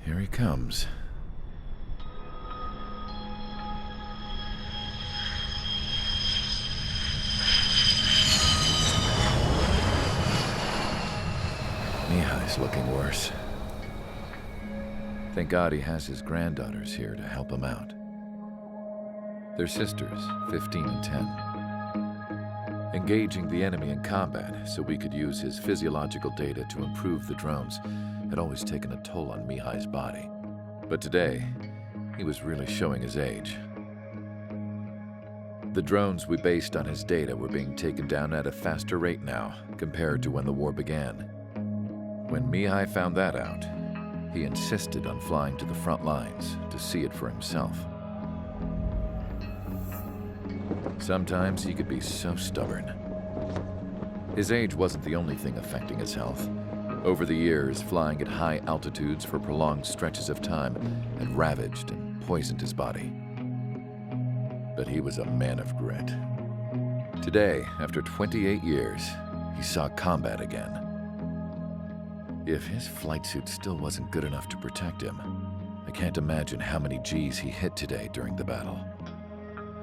Here he comes. Mihai's looking worse. Thank God he has his granddaughters here to help him out. They're sisters, 15 and 10. Engaging the enemy in combat so we could use his physiological data to improve the drones had always taken a toll on Mihai's body. But today, he was really showing his age. The drones we based on his data were being taken down at a faster rate now compared to when the war began. When Mihai found that out, he insisted on flying to the front lines to see it for himself. Sometimes he could be so stubborn. His age wasn't the only thing affecting his health. Over the years, flying at high altitudes for prolonged stretches of time had ravaged and poisoned his body. But he was a man of grit. Today, after 28 years, he saw combat again. If his flight suit still wasn't good enough to protect him, I can't imagine how many Gs he hit today during the battle.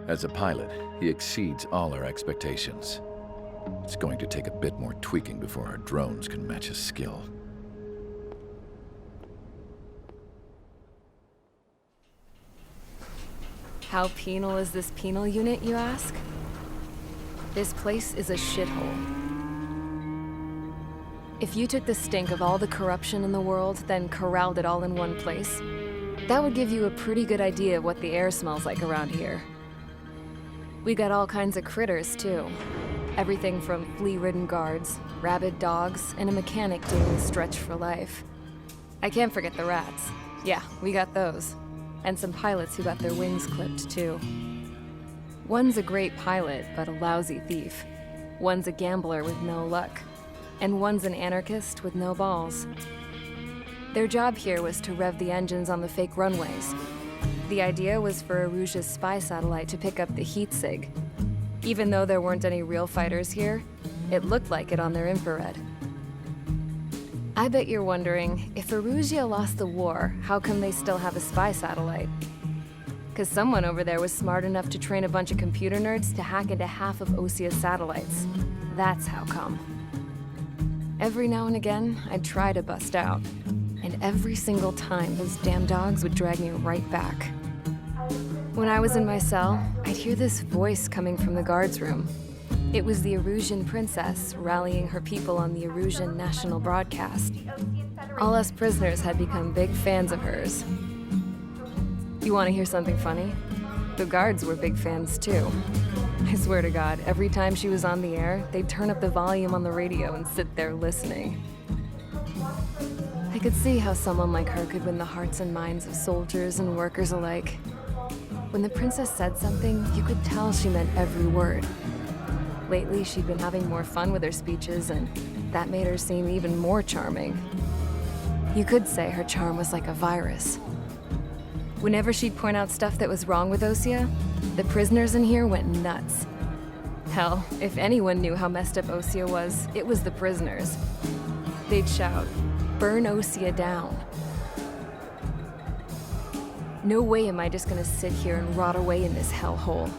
As a pilot, he exceeds all our expectations. It's going to take a bit more tweaking before our drones can match his skill. How penal is this penal unit, you ask? This place is a shithole. If you took the stink of all the corruption in the world, then corralled it all in one place, that would give you a pretty good idea of what the air smells like around here. We got all kinds of critters, too. Everything from flea-ridden guards, rabid dogs, and a mechanic doing the stretch for life. I can't forget the rats. Yeah, we got those. And some pilots who got their wings clipped, too. One's a great pilot, but a lousy thief. One's a gambler with no luck. And one's an anarchist with no balls. Their job here was to rev the engines on the fake runways. The idea was for Erusea's spy satellite to pick up the heat sig. Even though there weren't any real fighters here, it looked like it on their infrared. I bet you're wondering, if Erusea lost the war, how come they still have a spy satellite? 'Cause someone over there was smart enough to train a bunch of computer nerds to hack into half of Osea's satellites. That's how come. Every now and again, I'd try to bust out. And every single time, those damn dogs would drag me right back. When I was in my cell, I'd hear this voice coming from the guards room. It was the Erusean princess rallying her people on the Erusean national broadcast. All us prisoners had become big fans of hers. You want to hear something funny? The guards were big fans too. I swear to God, every time she was on the air, they'd turn up the volume on the radio and sit there listening. I could see how someone like her could win the hearts and minds of soldiers and workers alike. When the princess said something, you could tell she meant every word. Lately, she'd been having more fun with her speeches, and that made her seem even more charming. You could say her charm was like a virus. Whenever she'd point out stuff that was wrong with Osea, the prisoners in here went nuts. Hell, if anyone knew how messed up Osea was, it was the prisoners. They'd shout, "Burn Osea down." No way am I just gonna sit here and rot away in this hellhole.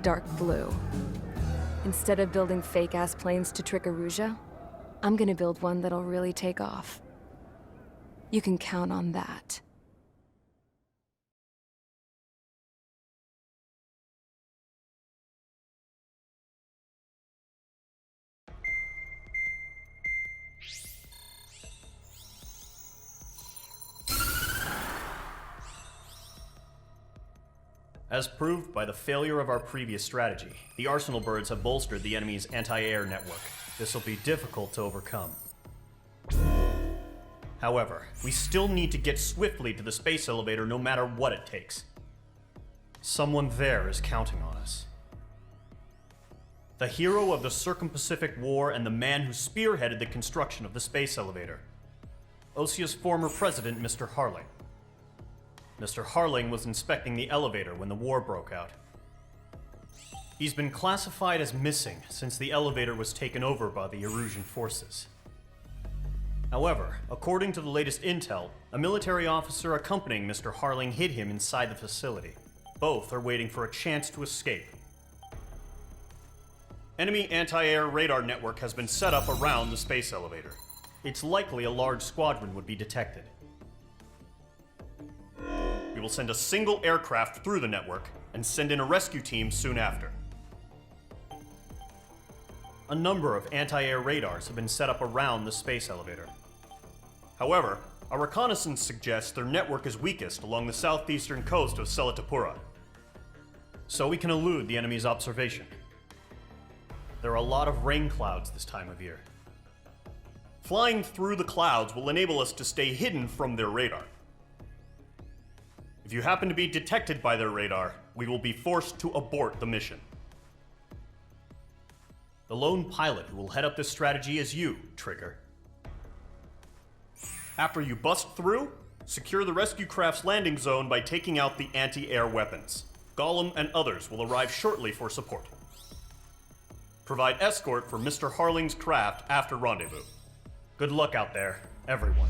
Dark blue. Instead of building fake-ass planes to trick Erusea, I'm gonna build one that'll really take off. You can count on that. As proved by the failure of our previous strategy, the Arsenal birds have bolstered the enemy's anti-air network. This will be difficult to overcome. However, we still need to get swiftly to the space elevator no matter what it takes. Someone there is counting on us. The hero of the Circum-Pacific War and the man who spearheaded the construction of the space elevator. Osea's former president, Mr. Harling. Mr. Harling was inspecting the elevator when the war broke out. He's been classified as missing since the elevator was taken over by the Erusean forces. However, according to the latest intel, a military officer accompanying Mr. Harling hid him inside the facility. Both are waiting for a chance to escape. Enemy anti-air radar network has been set up around the space elevator. It's likely a large squadron would be detected. We will send a single aircraft through the network and send in a rescue team soon after. A number of anti-air radars have been set up around the space elevator. However, our reconnaissance suggests their network is weakest along the southeastern coast of Selatapura, so we can elude the enemy's observation. There are a lot of rain clouds this time of year. Flying through the clouds will enable us to stay hidden from their radar. If you happen to be detected by their radar, we will be forced to abort the mission. The lone pilot who will head up this strategy is you, Trigger. After you bust through, secure the rescue craft's landing zone by taking out the anti-air weapons. Gollum and others will arrive shortly for support. Provide escort for Mr. Harling's craft after rendezvous. Good luck out there, everyone.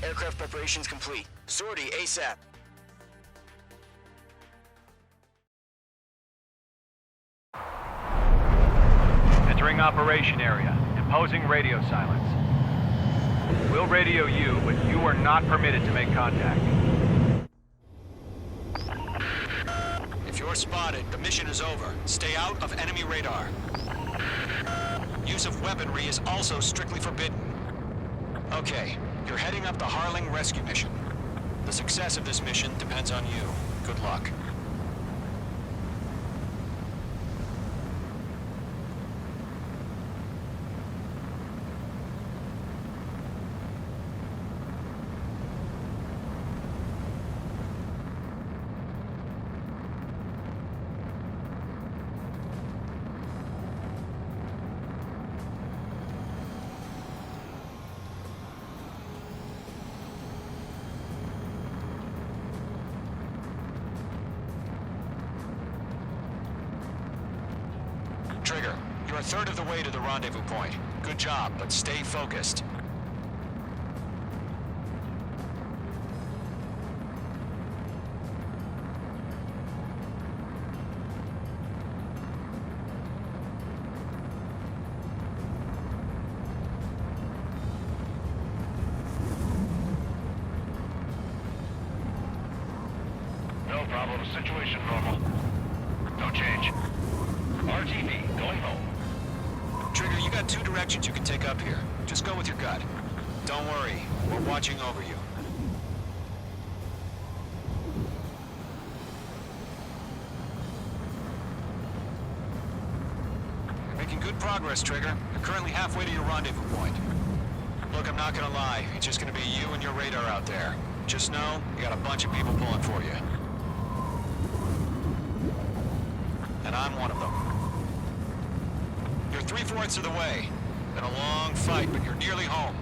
Aircraft preparations complete. Sortie ASAP. Entering operation area. Imposing radio silence. We'll radio you, but you are not permitted to make contact. If you're spotted, the mission is over. Stay out of enemy radar. Use of weaponry is also strictly forbidden. Okay, you're heading up the Harling rescue mission. The success of this mission depends on you. Good luck. Trigger, you're a third of the way to the rendezvous point. Good job, but stay focused. No problem. Situation normal. No change. RTV, going home. Trigger, you got two directions you can take up here. Just go with your gut. Don't worry, we're watching over you. You're making good progress, Trigger. You're currently halfway to your rendezvous point. Look, I'm not gonna lie. It's just gonna be you and your radar out there. Just know, you got a bunch of people pulling for you. And I'm one of them. You're 3/4 of the way. Been a long fight, but you're nearly home.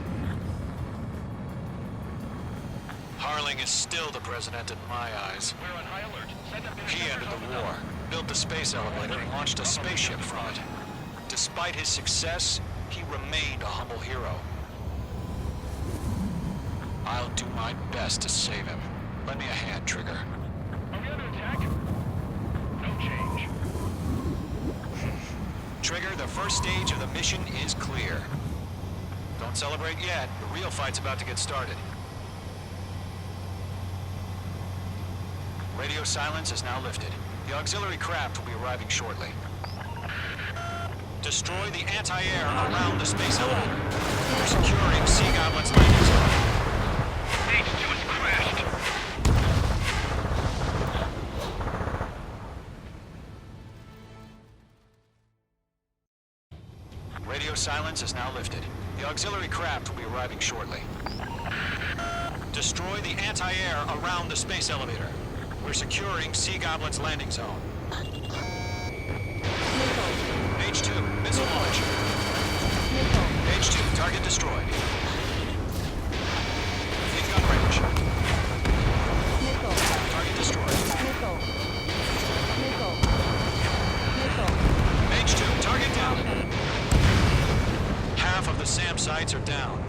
Harling is still the president in my eyes. We're on high alert. Send up He ended the war, built the space elevator, and launched a spaceship from it. Despite his success, he remained a humble hero. I'll do my best to save him. Lend me a hand, Trigger. Are we under attack? No change. Trigger, the first stage of the mission is clear. Don't celebrate yet. The real fight's about to get started. Radio silence is now lifted. The auxiliary craft will be arriving shortly. Destroy the anti-air around the space elevator. We're securing Sea Goblin's landing zone. H2 is crashed. Radio silence is now lifted. The auxiliary craft will be arriving shortly. Destroy the anti-air around the space elevator. We're securing Sea Goblin's landing zone. H2, missile launch. H2, target destroyed. In gun range. Target destroyed. H2, target down. Half of the SAM sites are down.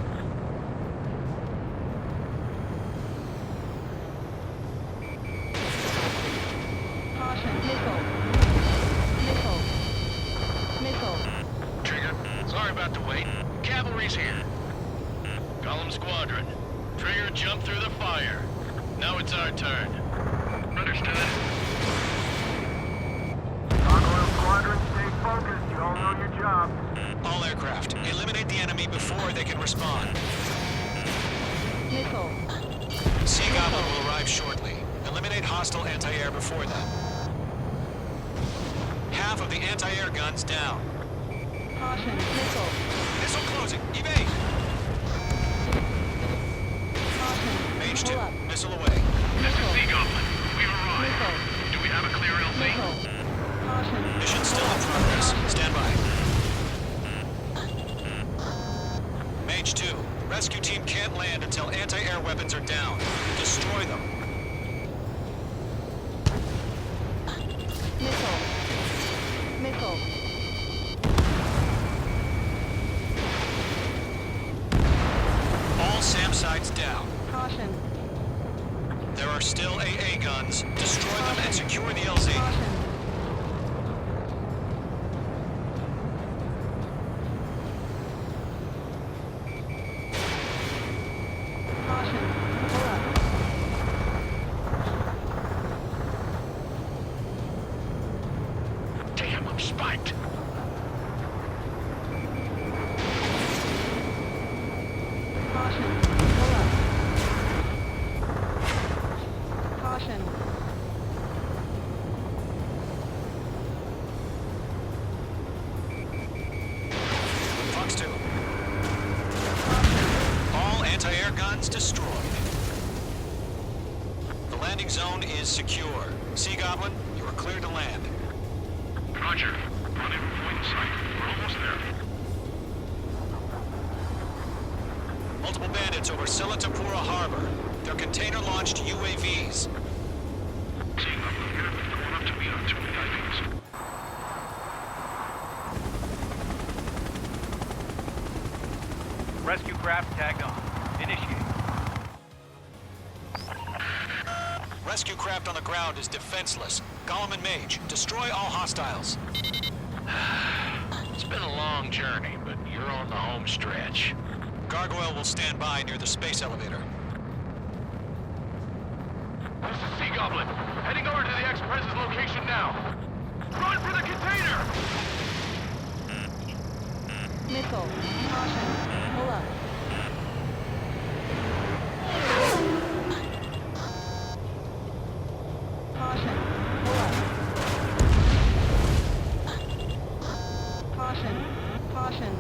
Trigger, sorry about the wait. Cavalry's here. Column Squadron. Trigger jumped through the fire. Now it's our turn. Understood. Gargoyle Squadron, stay focused. You all know your job. All aircraft, eliminate the enemy before they can respond. Sea Goblin will arrive shortly. Eliminate hostile anti-air before then. Half of the anti-air guns down. Missile closing. Evade! Mage 2, missile away. This is Sea Goblin. We've arrived. Do we have a clear LC? Mission still in progress. Stand by. Mage 2, rescue team can't land until anti-air weapons are down. Destroy them. All SAM sites down. Spiked! Caution. Pull up. Caution. Fox 2. All anti-air guns destroyed. The landing zone is secure. Sea Goblin, you are cleared to land. Roger. Rendezvous point in sight. We're almost there. Multiple bandits over Silatapura Harbor. They're container-launched UAVs. Seeing them here, going up to meet on 2 IVs. Rescue craft tagged on. Initiate. Rescue craft on the ground is defenseless. Gollum and Mage, destroy all hostiles. It's been a long journey, but you're on the home stretch. Gargoyle will stand by near the space elevator. This is Sea Goblin. Heading over to the Express's location now. Run for the container! Missile. Caution. Pull up. Caution. Pull up. Caution. Caution.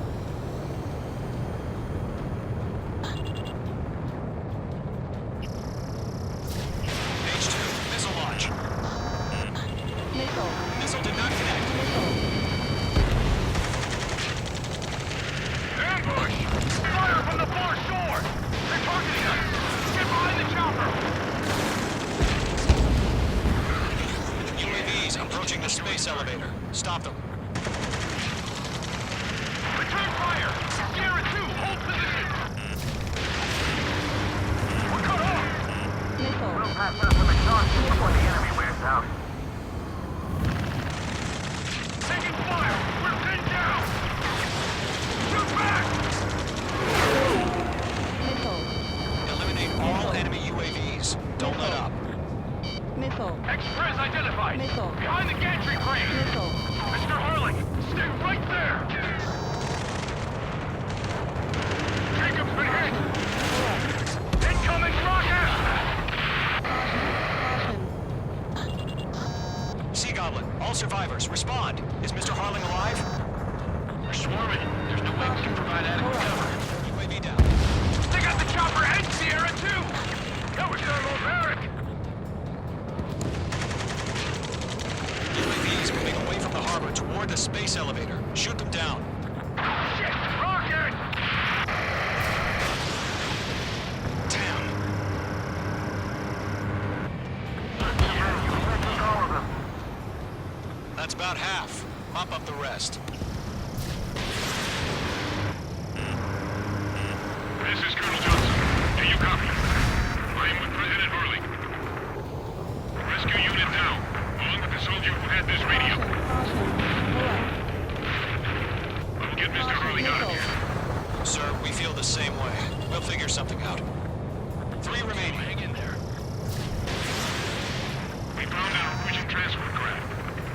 H2, missile launch. Missile. Missile did not connect. Missile. Ambush! Fire from the far shore! They're targeting us! Get behind the chopper! UAVs approaching the space elevator. Stop them. Return fire! Sierra 2, hold position! We're cut off! Missile. We'll pass up with exhaust before the enemy wears out. Taking fire! We're pinned down! Shoot back! Missile. Eliminate all enemy UAVs. Don't let up. Missile. Express identified! Missile. Behind the gantry crane! Missile. Mr. Harling, stay right there! Jacob's been hit! Pull up. Incoming rocket! Caution. Sea Goblin, all survivors, respond. Is Mr. Harling alive? We're swarming. There's no way we can provide adequate cover. UAV down. They got the chopper and Sierra too! That was barbaric! UAVs moving away from the harbor toward the space elevator. Shoot them down. Shit! Rocket! Damn. All of them. That's about half. Mop up the rest. This is Colonel Johnson. Do you copy? I am with President Hurley. Rescue unit down. Along with the soldier who had this radio. Caution. Pull up. I will get Mr. Hurley out of here. Sir, we feel the same way. We'll figure something out. 3 remaining. Hang in there. We found our Norwegian transport craft.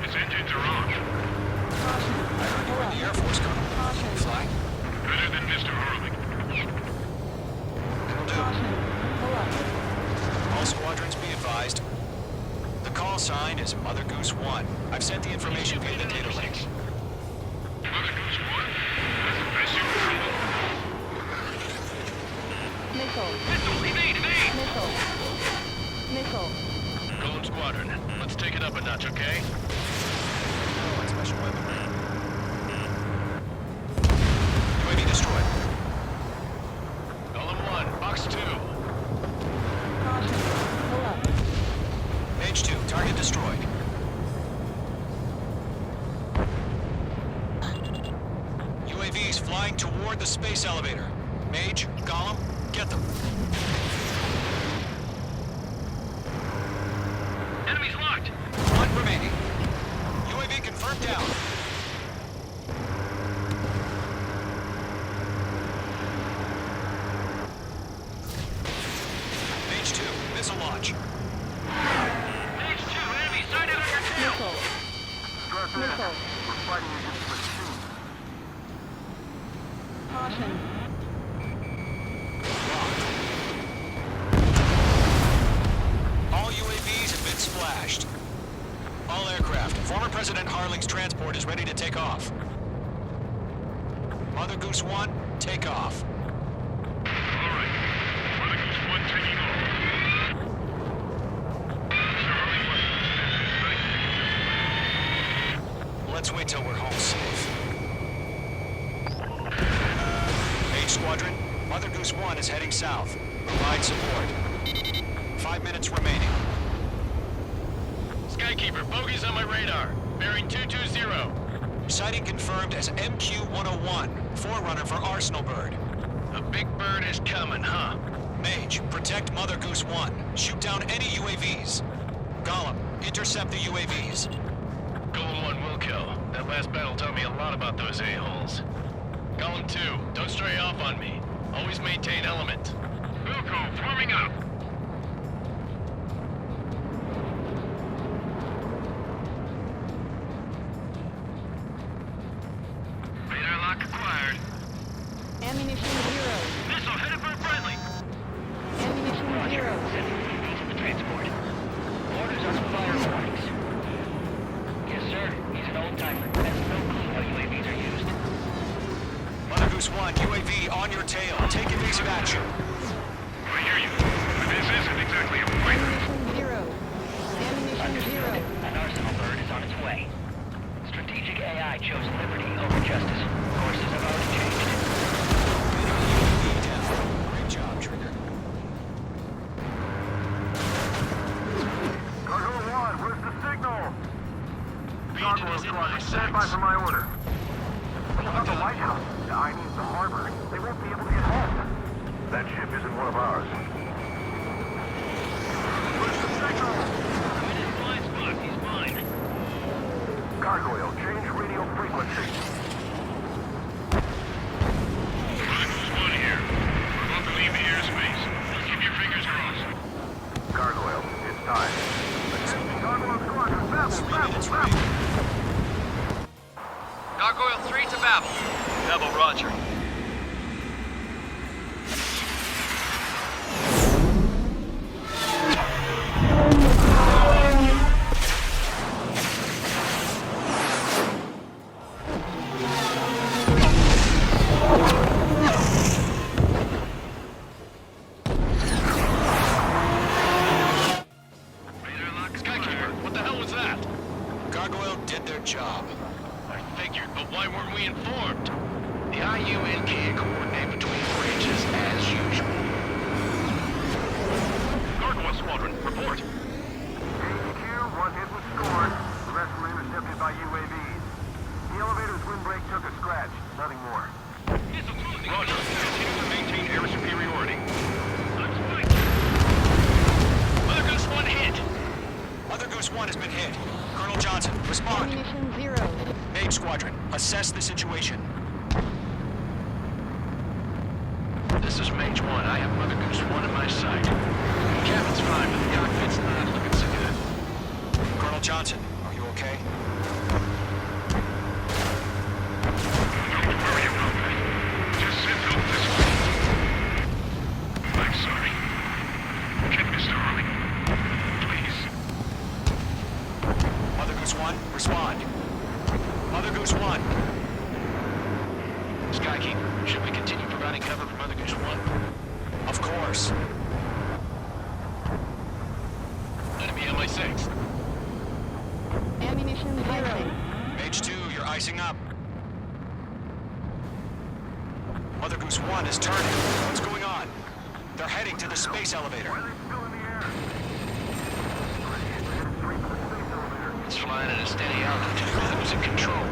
Its engines are on. Caution. Pull The up. Air Force, Colonel. Caution. Fly. Better than Mr. Hurley. It'll do. Caution. Pull up. All squadrons be advised. The call sign is Mother Goose 1. I've sent the information via the data link. Mother Goose 1? I see what you're doing. Missile. Missile! Evade! Evade! Missile. Missile. Golem Squadron, let's take it up a notch, okay? Special weaponry. UAV destroyed. Golem 1, Box 2. Caution. Pull up. H2, target destroyed. UAVs flying toward the space elevator. Mage, Gollum, get them. Enemies locked! 1 remaining. UAV confirmed down. H2, missile launch. H2, enemy sighted on your tail! Missile. Missile. fighting against machines. Caution. All UAVs have been splashed. All aircraft, former President Harling's transport is ready to take off. Mother Goose 1, take off. Alright. Mother Goose 1 taking off. Let's wait till we're home safe. H Squadron, Mother Goose 1 is heading south. Provide support. 5 minutes remaining. Skykeeper, bogeys on my radar. Bearing 220. Sighting confirmed as MQ-101, forerunner for Arsenal Bird. A big bird is coming, huh? Mage, protect Mother Goose 1. Shoot down any UAVs. Gollum, intercept the UAVs. Golem 1 will kill. That last battle taught me a lot about those a-holes. Golem 2, don't stray off on me. Always maintain element. Wilco, forming up. Radar lock acquired. Ammunition 0. Missile headed for friendly. Ammunition 0. Sending UAVs to the transport. Orders are to fire warnings. Yes, sir. He's an old-timer. Has no clue how UAVs are used. Mother Goose 1, UAV on your tail. Take evasive action. I hear you. But this isn't exactly a fight. Ammunition 0. Ammunition 0. An Arsenal Bird is on its way. Strategic AI chose liberty over justice. Courses have already changed. Great job, Trigger. Cargo 1, where's the signal? Beacon is in my Stand by sights. for my order. What about the Lighthouse? I mean the harbor. They won't be able to get home. That ship isn't one of ours. Where's the signal? I'm in his blind spot. He's mine. Gargoyle, change radio frequency. Mother Goose 1 here. We're about to leave the airspace. Keep your fingers crossed. Gargoyle, it's time. Gargoyle Squadron, babble, babble, babble. Gargoyle 3 to Babel. Babel, roger. Radar lock. Skykeeper, what the hell was that? Gargoyle did their job. I figured, but why weren't we informed? The IUN can't coordinate between branches as usual. Gargoyle Squadron, report. HQ, one hit was scored. The rest were intercepted by UAVs. The elevator's windbreak took a scratch. Nothing more. Roger. Continue to maintain air superiority. Mother Goose 1 hit. Mother Goose 1 has been hit. Colonel Johnson, respond. Ammunition 0. Mage Squadron, assess the situation. This is Mage 1. I have Mother Goose 1 in my sight. The cabin's fine, but the cockpit's not looking so good. Colonel Johnson, are you okay? Don't worry about that. Just send help this way. I'm sorry. Get Mr. Harley. Please. Mother Goose 1, respond. Mother Goose 1. Skykeeper, should we continue providing cover for Mother Goose 1? Of course. Enemy on my 6th. Ammunition 0. Mage 2, you're icing up. Mother Goose 1 is turning. What's going on? They're heading to the space elevator. Why are they still in the air? It's flying at a steady altitude. Who's in control?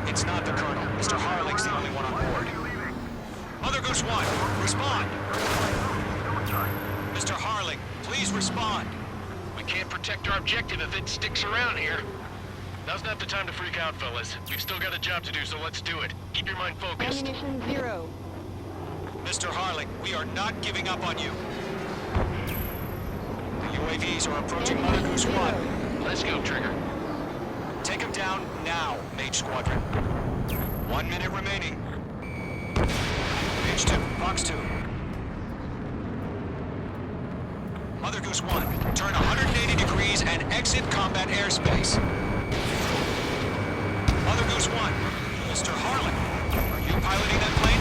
It's not the Colonel. Mr. Harling's the only one on board. Mother Goose 1, respond. Mr. Harling, please respond. We can't protect our objective if it sticks around here. Now's not the time to freak out, fellas. We've still got a job to do, so let's do it. Keep your mind focused. Ammunition 0. Mr. Harling, we are not giving up on you. The UAVs are approaching Mother Goose 1. Let's go, Trigger. Take him down now, Mage Mage Squadron. 1 minute remaining. Mage 2, Fox 2. Mother Goose 1, turn 180 degrees and exit combat airspace. Mother Goose 1, Mr. Harlan, are you piloting that plane?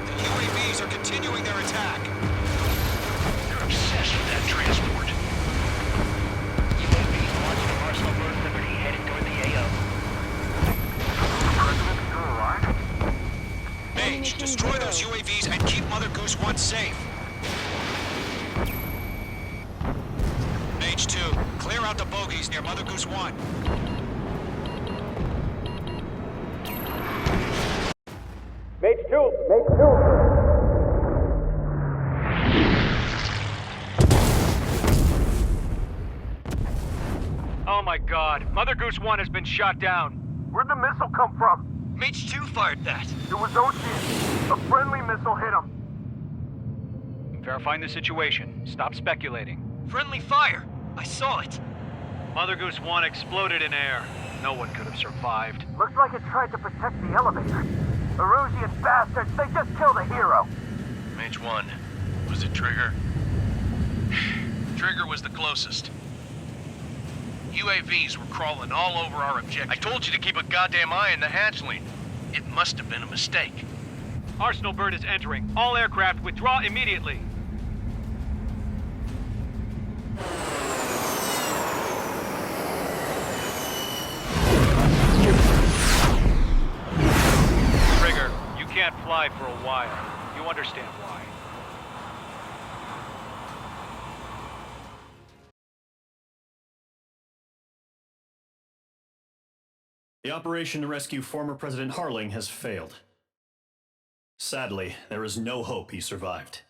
The UAVs are continuing their attack. They're obsessed with that transport. UAVs launched from Arsenal Bird Liberty, headed toward the AO. President still alive? Mage, destroy those UAVs and keep Mother Goose 1 safe. Mage 2, clear out the bogies near Mother Goose 1. Oh my god, Mother Goose 1 has been shot down. Where'd the missile come from? Mage 2 fired that. It was Osean. A friendly missile hit him. Verifying the situation. Stop speculating. Friendly fire. I saw it. Mother Goose 1 exploded in air. No one could have survived. Looks like it tried to protect the elevator. Erusean bastards, they just killed a hero. Mage 1. Was it Trigger? Trigger was the closest. UAVs were crawling all over our objective. I told you to keep a goddamn eye on the hatchling. It must have been a mistake. Arsenal Bird is entering. All aircraft withdraw immediately. Trigger, you can't fly for a while. You understand why. The operation to rescue former President Harling has failed. Sadly, there is no hope he survived.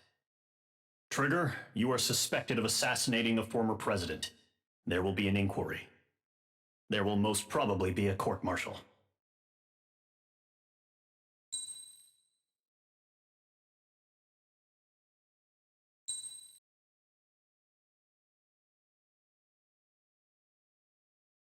Trigger, you are suspected of assassinating the former president. There will be an inquiry. There will most probably be a court-martial.